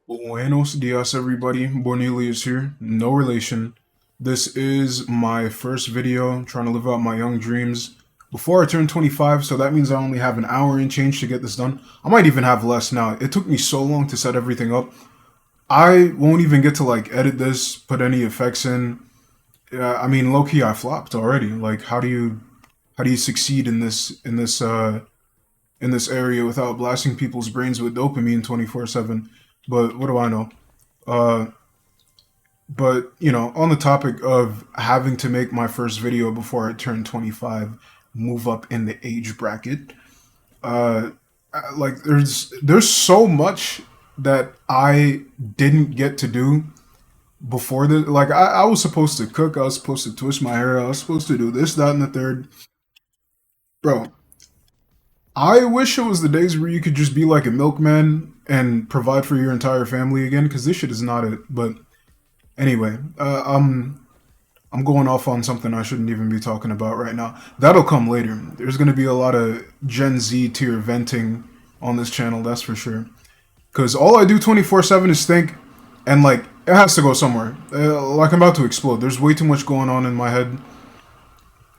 Buenos dias, everybody. Bornelius here. No relation. This is my first video trying to live out my young dreams before I turn 25, so that means I only have an hour and change to get this done. I might even have less now. It took me so long to set everything up. I won't even get to edit this, put any effects in. I mean, low key, I flopped already. Like, how do you succeed in this area without blasting people's brains with dopamine 24/7? But what do I know? Uh, but on the topic of having to make my first video before I turn 25, move up in the age bracket. Uh, like there's so much that I didn't get to do before the like I was supposed to cook, I was supposed to twist my hair, I was supposed to do this, that, and the third. Bro, I wish it was the days where you could just be like a milkman and provide for your entire family again, because this shit is not it. But anyway, I'm going off on something I shouldn't even be talking about right now. That'll come later. There's gonna be a lot of Gen Z tier venting on this channel, that's for sure. Because all I do 24/7 is think, and it has to go somewhere. Like I'm about to explode. There's way too much going on in my head,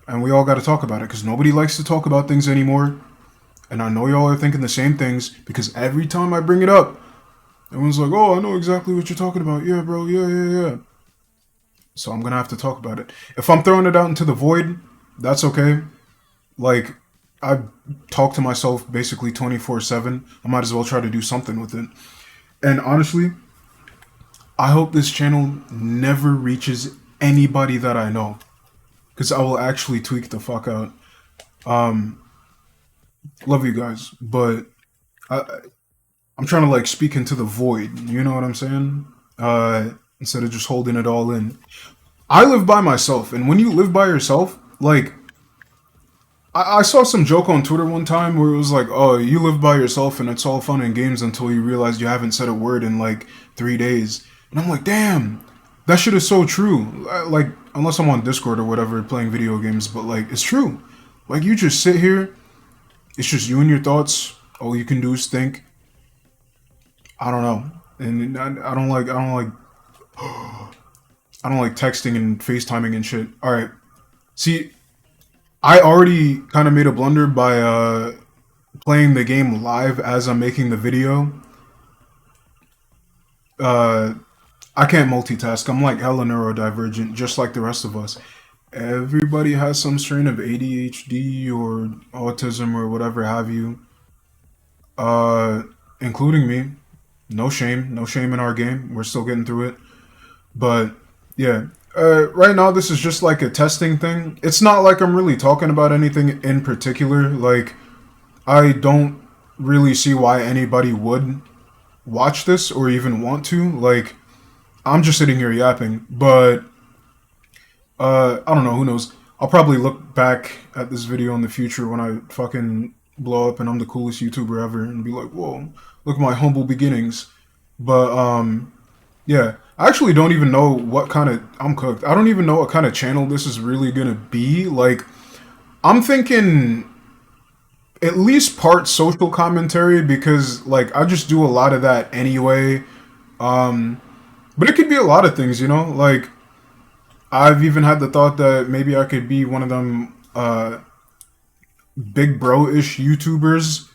and we all got to talk about it because nobody likes to talk about things anymore. And I know y'all are thinking the same things because every time I bring it up, everyone's like, "Oh, I know exactly what you're talking about. Yeah, bro. Yeah, yeah, yeah." So I'm gonna have to talk about it. If I'm throwing it out into the void, that's okay. Like I talk to myself basically 24/7. I might as well try to do something with it. And honestly, I hope this channel never reaches anybody that I know, because I will actually tweak the fuck out. Um, love you guys, but I, I'm trying to speak into the void. You know what I'm saying? Instead of just holding it all in. I live by myself, and when you live by yourself, I saw some joke on Twitter one time where it was like, "Oh, you live by yourself, and it's all fun and games until you realize you haven't said a word in 3 days." And I'm like, "Damn, that shit is so true." Unless I'm on Discord or whatever playing video games, but it's true. You just sit here, it's just you and your thoughts. All you can do is think. I don't know, and I don't like texting and FaceTiming and shit. All right, see, I already kind of made a blunder by playing the game live as I'm making the video. Uh, I can't multitask. I'm like hella neurodivergent, just like the rest of us. Everybody has some strain of ADHD or autism or whatever have you, uh, including me. No shame, no shame in our game. We're still getting through it. But yeah, right now this is just like a testing thing. It's not like I'm really talking about anything in particular. I don't really see why anybody would watch this or even want to. I'm just sitting here yapping, but I don't know. Who knows? I'll probably look back at this video in the future when I fucking blow up and I'm the coolest YouTuber ever and be like, "Whoa, look at my humble beginnings." But yeah, I actually don't even know what kind of I'm cooked. I don't even know what kind of channel this is really gonna be. I'm thinking at least part social commentary because I just do a lot of that anyway. Um, but it could be a lot of things, you know. I've even had the thought that maybe I could be one of them big bro-ish YouTubers.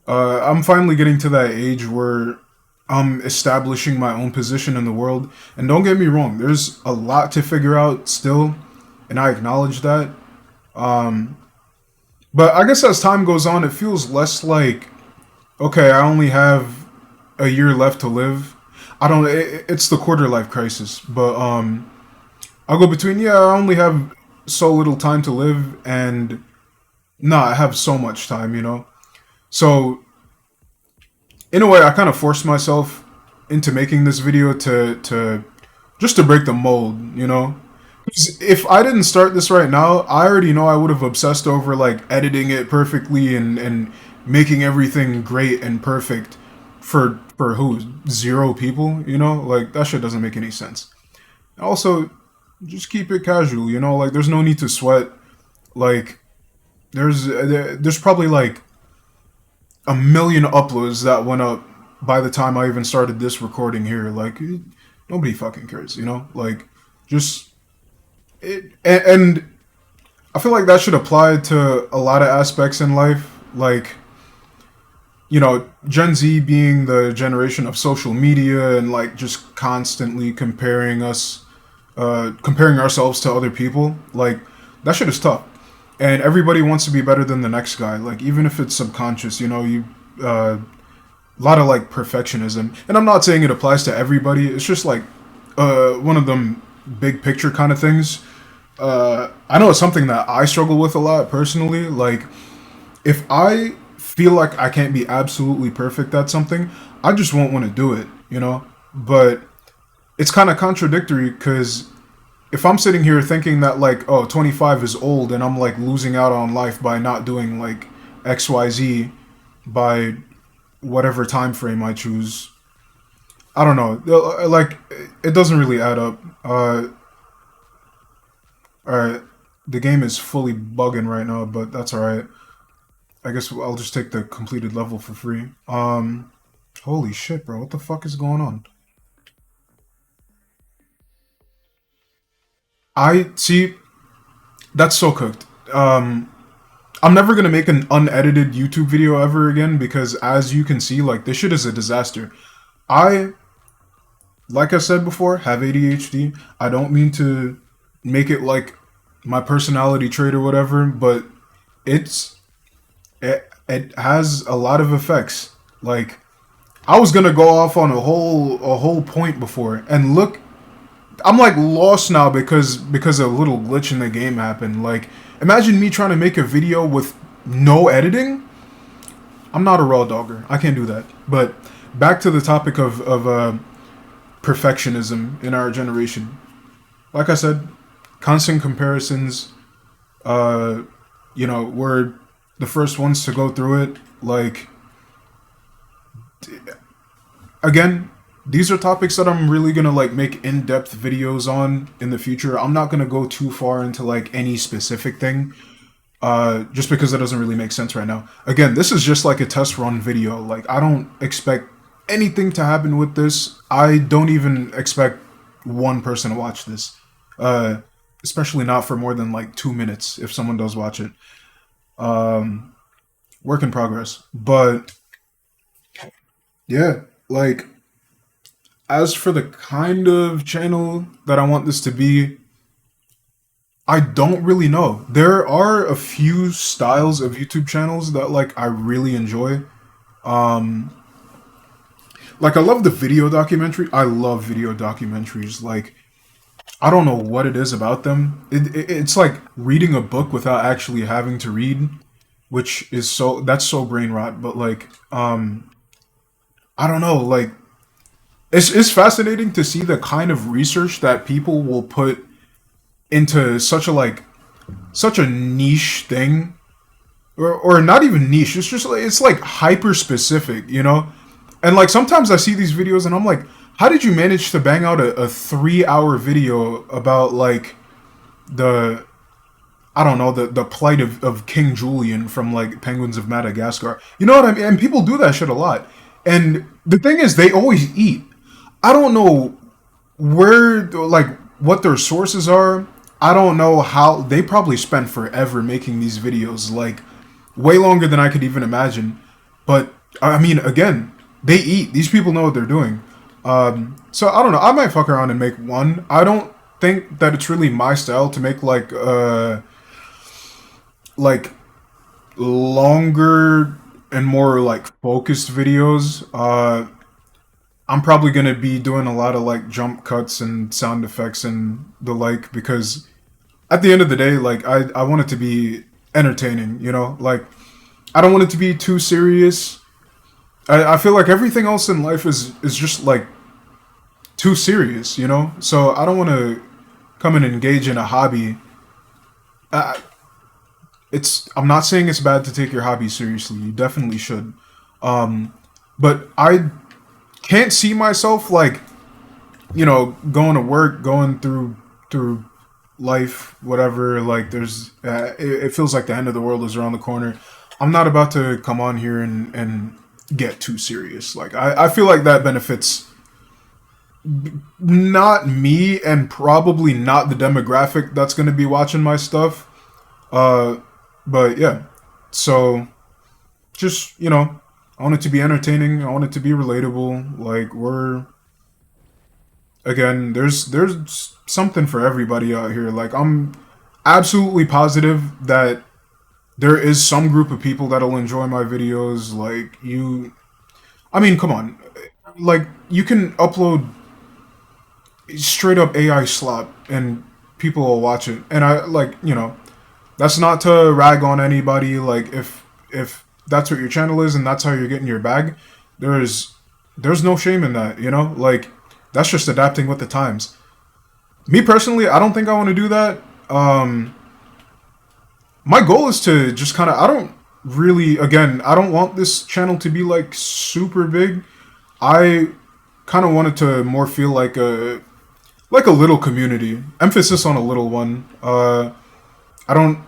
I'm finally getting to that age where I'm establishing my own position in the world. And don't get me wrong, there's a lot to figure out still, and I acknowledge that. Um, but I guess as time goes on, it feels less like, okay, I only have a year left to live. I don't. It's the quarter life crisis, but I'll go between, yeah, I only have so little time to live, and nah, I have so much time, you know. So in a way, I kind of forced myself into making this video to just to break the mold, you know. 'Cause if I didn't start this right now, I already know I would have obsessed over editing it perfectly and making everything great and perfect for who, zero people, you know. That shit doesn't make any sense. Also, just keep it casual, you know. There's no need to sweat. Like there's probably a million uploads that went up by the time I even started this recording here. Like, nobody fucking cares, you know? Like, just and I feel like that should apply to a lot of aspects in life. Like, Gen Z being the generation of social media and like just constantly comparing ourselves to other people. Like, that shit is tough, and everybody wants to be better than the next guy. Like, even if it's subconscious, a lot of like perfectionism. And I'm not saying it applies to everybody. It's just like one of them big picture kind of things. I know it's something that I struggle with a lot personally. Like, if I feel like I can't be absolutely perfect at something, I just won't want to do it, you know? But it's kind of contradictory because if I'm sitting here thinking that, like, oh, 25 is old and I'm like losing out on life by not doing like XYZ by whatever time frame I choose, I don't know. Like, it doesn't really add up. Alright. The game is fully bugging right now, but that's alright. I guess I'll just take the completed level for free. Holy shit, bro. What the fuck is going on? I see. That's so cooked. I'm never gonna make an unedited YouTube video ever again because, as you can see, like, this shit is a disaster. I, like I said before, have ADHD. I don't mean to make it like my personality trait or whatever, but it's it has a lot of effects. Like, I was gonna go off on a whole point before, and look, I'm like lost now because a little glitch in the game happened. Like, imagine me trying to make a video with no editing. I'm not a raw dogger. I can't do that. But back to the topic of perfectionism in our generation. Like I said, constant comparisons. Uh, we're the first ones to go through it. Like, again, these are topics that I'm really gonna like make in-depth videos on in the future. I'm not gonna go too far into like any specific thing, just because that doesn't really make sense right now. Again, this is just like a test run video. Like, I don't expect anything to happen with this. I don't even expect one person to watch this, uh, especially not for more than like 2 minutes if someone does watch it. Um, Work in progress, but yeah, like, as for the kind of channel that I want this to be, I don't really know. There are a few styles of YouTube channels that like I really enjoy. Um, like, I love the video documentary. I love video documentaries. Like, I don't know what it is about them. It's like reading a book without actually having to read, which is that's so brain rot. But like, I don't know. Like, it's fascinating to see the kind of research that people will put into such a niche thing, or not even niche. It's just like, it's like hyper specific, you know. And like, sometimes I see these videos and I'm like, how did you manage to bang out a 3 hour video about like the I don't know, the plight of King Julian from like Penguins of Madagascar? You know what I mean? And people do that shit a lot. And the thing is, they always eat. I don't know where, like, what their sources are. I don't know how. They probably spent forever making these videos, like way longer than I could even imagine. But I mean, again, they eat. These people know what they're doing. So I don't know. I might fuck around and make one. I don't think that it's really my style to make like longer and more like focused videos. I'm probably gonna be doing a lot of like jump cuts and sound effects and the like, because at the end of the day, like, I want it to be entertaining, you know? Like, I don't want it to be too serious. I feel like everything else in life is just like too serious, you know? So I don't want to come and engage in a hobby. Uh, I'm not saying it's bad to take your hobby seriously. You definitely should. Um, but I can't see myself like, going to work, going through life, whatever. Like, it feels like the end of the world is around the corner. I'm not about to come on here and get too serious. Like I feel like that benefits not me and probably not the demographic that's going to be watching my stuff. Uh, but yeah, so just I want it to be entertaining. I want it to be relatable. Like we're again, there's something for everybody out here. Like I'm absolutely positive that there is some group of people that'll enjoy my videos. Like you, I mean, come on, like you can upload straight up AI slop and people will watch it. And I like that's not to rag on anybody. Like if that's what your channel is and that's how you're getting your bag, there's there's no shame in that. Like that's just adapting with the times. Me personally, I don't think I want to do that. My goal is to just kind of I don't really again I don't want this channel to be like super big. I kind of want it to more feel like a little community. Emphasis on a little one. I don't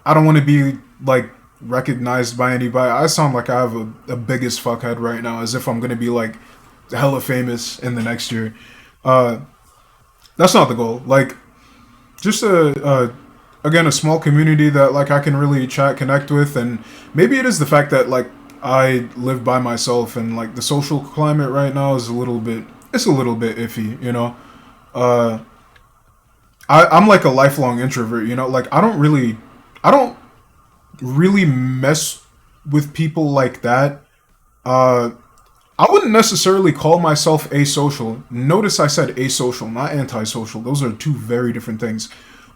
I don't want to be like recognized by anybody. I sound like I have a biggest fuckhead right now, as if I'm gonna be like hella famous in the next year. Uh, that's not the goal. Like just a again a small community that like I can really chat connect with, and maybe it is the fact that like I live by myself and like the social climate right now is a little bit iffy. Uh, I'm like a lifelong introvert. Like I don't really mess with people like that. Uh, I wouldn't necessarily call myself asocial. Notice I said asocial, not antisocial. Those are two very different things.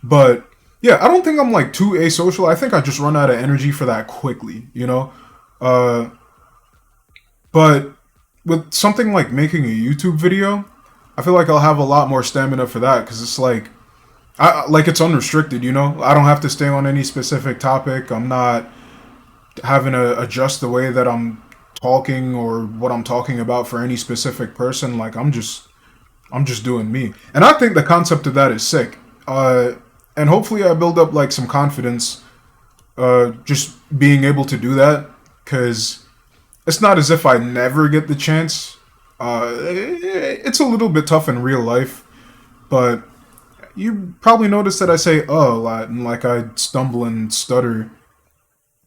But yeah, I don't think I'm like too asocial. I think I just run out of energy for that quickly. Uh, but with something like making a YouTube video, I feel like I'll have a lot more stamina for that because it's like it's unrestricted. I don't have to stay on any specific topic. I'm not having to adjust the way that I'm talking or what I'm talking about for any specific person. Like I'm just doing me, and I think the concept of that is sick. And hopefully I build up like some confidence, just being able to do that, because it's not as if I never get the chance. It's a little bit tough in real life, but you probably noticed that I say a lot and like I stumble and stutter,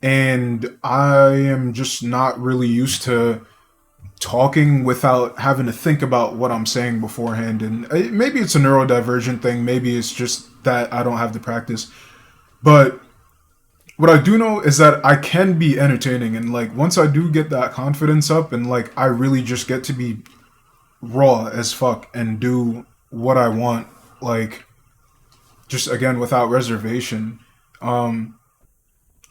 and I am just not really used to talking without having to think about what I'm saying beforehand. And maybe it's a neurodivergent thing, maybe it's just that I don't have the practice. But what I do know is that I can be entertaining, and like once I do get that confidence up and like I really just get to be raw as fuck and do what I want, like just again without reservation. Um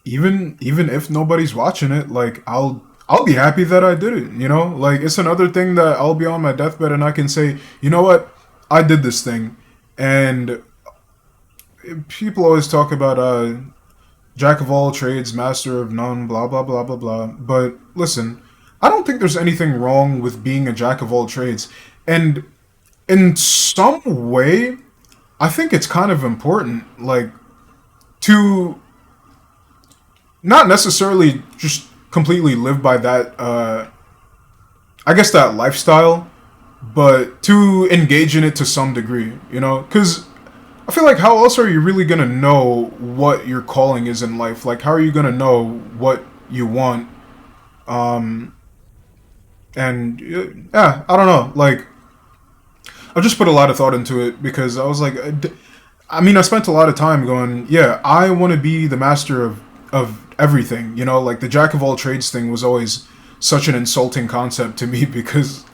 even if nobody's watching it, like I'll be happy that I did it. Like it's another thing that I'll be on my deathbed and I can say, you know what, I did this thing. And people always talk about jack of all trades, master of none, blah blah blah blah blah. But listen, I don't think there's anything wrong with being a jack of all trades. And in some way, I think it's kind of important, like to not necessarily just completely live by that I guess that lifestyle, but to engage in it to some degree. Cuz I feel like how else are you really going to know what your calling is in life? Like how are you going to know what you want? Um and yeah, I don't know. Like I've just put a lot of thought into it because I was like I mean, I spent a lot of time going, yeah, I want to be the master of everything. Like the jack of all trades thing was always such an insulting concept to me because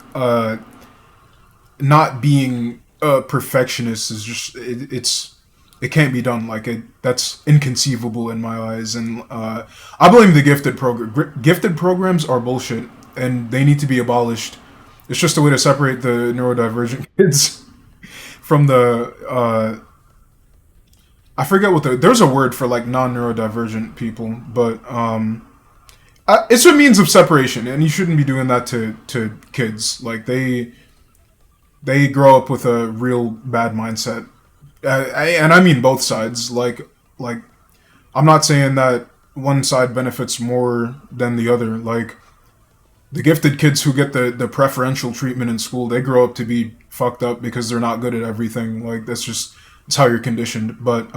not being a perfectionist is just it can't be done. Like that's inconceivable in my eyes, and I blame the gifted programs are bullshit, and they need to be abolished. It's just a way to separate the neurodivergent kids from the I forget what there's a word for like non-neurodivergent people, but it's a means of separation, and you shouldn't be doing that to kids. Like they grow up with a real bad mindset, and I mean both sides. Like I'm not saying that one side benefits more than the other. Like the gifted kids who get the preferential treatment in school, they grow up to be fucked up because they're not good at everything. Like that's just it's how you're conditioned. But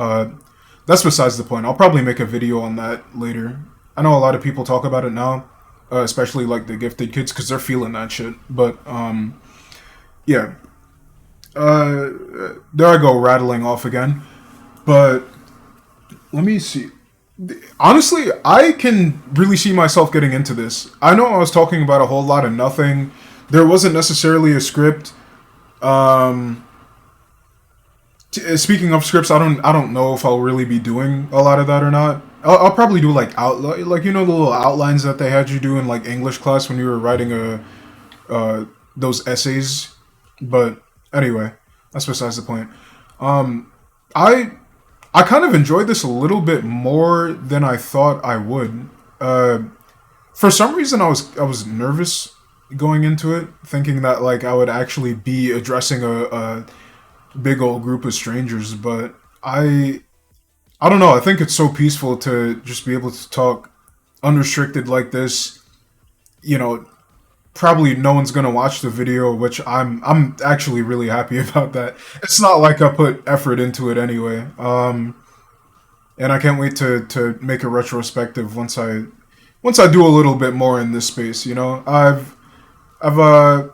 that's besides the point. I'll probably make a video on that later. I know a lot of people talk about it now, especially like the gifted kids because they're feeling that shit. But yeah, uh, there I go rattling off again. But let me see. Honestly, I can really see myself getting into this. I know I was talking about a whole lot of nothing. There wasn't necessarily a script. Um, Speaking of scripts, I don't know if I'll really be doing a lot of that or not. I'll probably do like like you know the little outlines that they had you do in like English class when you were writing a those essays. But anyway, that's besides the point. Um, I I kind of enjoyed this a little bit more than I thought I would. Uh, for some reason, I was nervous going into it, thinking that like I would actually be addressing a big old group of strangers. But I don't know. I think it's so peaceful to just be able to talk unrestricted like this. You know, probably no one's gonna watch the video, which I'm actually really happy about that. It's not like I put effort into it anyway. And I can't wait to make a retrospective once I do a little bit more in this space. You know, I've I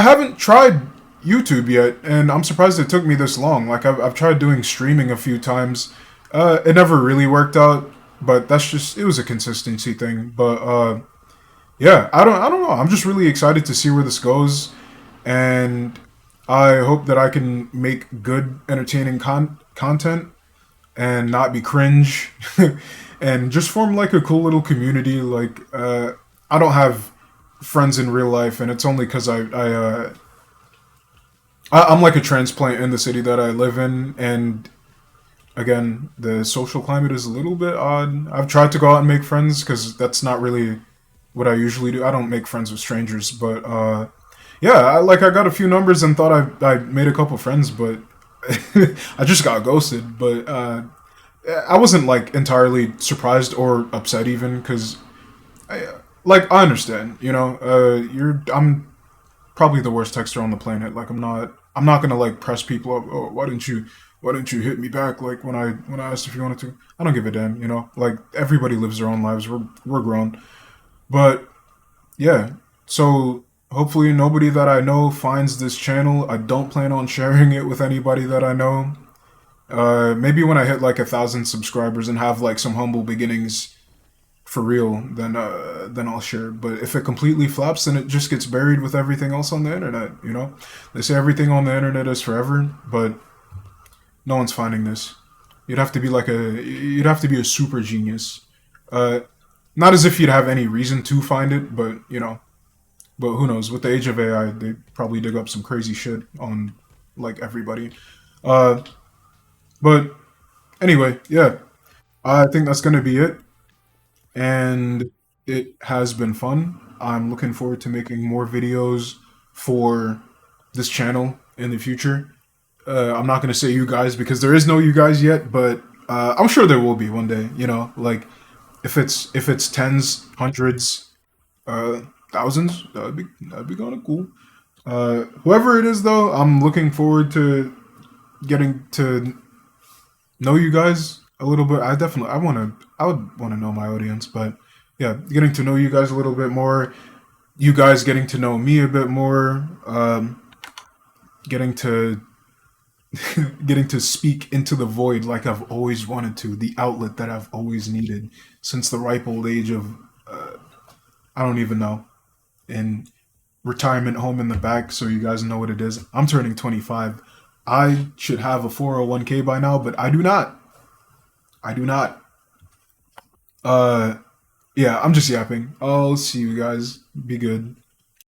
haven't tried YouTube yet, and I'm surprised it took me this long. Like I've tried doing streaming a few times. It never really worked out, but that's just it was a consistency thing. But yeah, I don't know. I'm just really excited to see where this goes, and I hope that I can make good, entertaining content and not be cringe, and just form like a cool little community. Like I don't have friends in real life, and it's only because I'm like a transplant in the city that I live in, and again, the social climate is a little bit odd. I've tried to go out and make friends because that's not really what I usually do. I don't make friends with strangers, but yeah, I got a few numbers and thought I made a couple friends, but I just got ghosted. But I wasn't like entirely surprised or upset even because I understand, you know, I'm probably the worst texter on the planet. Like I'm not gonna like press people up. Oh, why didn't you hit me back like when I asked if you wanted to? I don't give a damn, you know. Like everybody lives their own lives. We're grown. But yeah, so hopefully nobody that I know finds this channel. I don't plan on sharing it with anybody that I know. Maybe when I hit like 1,000 subscribers and have like some humble beginnings for real, then I'll share. But if it completely flops, then it just gets buried with everything else on the internet. You know, they say everything on the internet is forever, but no one's finding this. You'd have to be a super genius. Uh, Not as if you'd have any reason to find it, but you know, but who knows? With the age of AI, they probably dig up some crazy shit on like everybody. Uh, but anyway, yeah, I think that's gonna be it, and it has been fun. I'm looking forward to making more videos for this channel in the future. I'm not gonna say you guys because there is no you guys yet, but I'm sure there will be one day. You know, like if it's tens, hundreds, thousands, that'd be kind of cool. Whoever it is, though, I'm looking forward to getting to know you guys a little bit. I would want to know my audience, but yeah, getting to know you guys a little bit more. You guys getting to know me a bit more. Getting to getting to speak into the void like I've always wanted to, the outlet that I've always needed since the ripe old age of I don't even know. In retirement home in the back, so you guys know what it is. I'm turning 25. I should have a 401k by now, but I do not. I do not. Yeah, I'm just yapping. I'll see you guys. Be good.